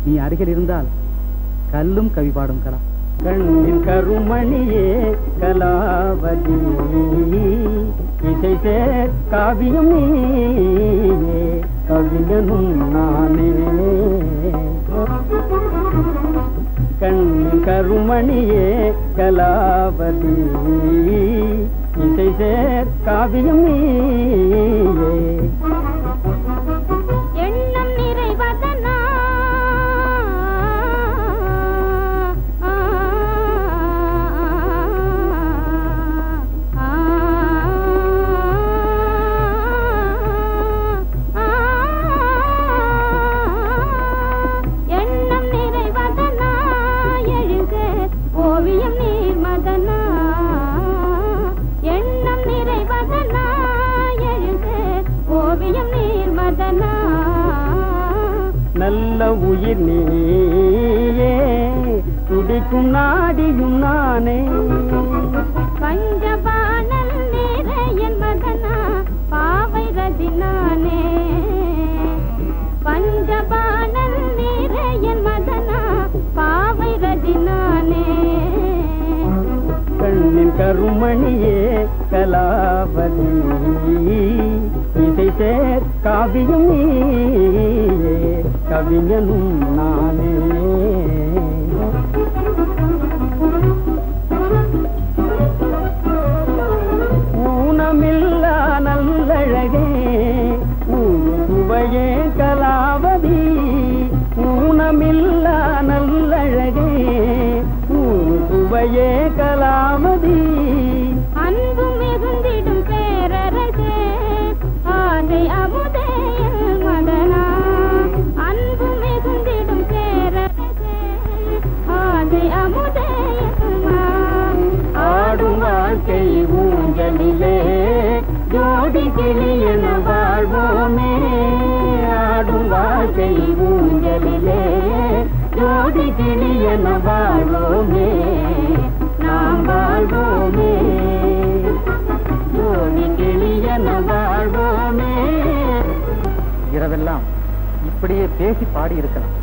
நீ அருகில் இருந்தால் கல்லும் கவி பாடும் கலா. கண்ணின் கருமணியே கலாவதி இசை சேர் காவியம் நீயே கவிஞனும் நானே. கண்ணின் கருமணியே கலாவதி இசை சேர் காவியம் நீயே. எண்ணம் நிறைவதனா எண்ணம் நிறைவதனா எழுக ஓவியம் நீர்மதனா. எண்ணம் நிறைவதனா எழுக ஓவியம் நீர்மதனா. நல்ல உயிர் நீயே துடிக்கும் நாடியும் நானே. பஞ்சபாணல் நிறையன் மதனா பாவை ரதி நானே. பஞ்சபாணல் நிறையன் மதனா பாவை ரதி நானே. கண்ணின் கருமணியே கலாவதி இசை சேர் காவியம் நீயே கவிஞனும் நானே. ஊனமில்லா நல்லழகே சுவையே கலாவதி. ஊனமில்லா நல்லழகே சுவையே கலாவதி. அன்பு மிகுந்திடும் பேரரசே ஆசை அமுதே மதனா. அன்பு மிகுந்திடும் பேரரசே ஆசை அமுதே. ஆடும் வாழ்க்கை ஊஞ்சலிலே ஜோடி கிளியன வாழ்வோமே. ஆடும் வாழ்க்கை ஊஞ்சலிலே ஜோடி கிளியன வாழ்வோமே. நாம் வாழ்வோமே ஜோடி கிளியன வாழ்வோமே. இரவெல்லாம் இப்படியே பேசி பாடி இருக்கலாம்.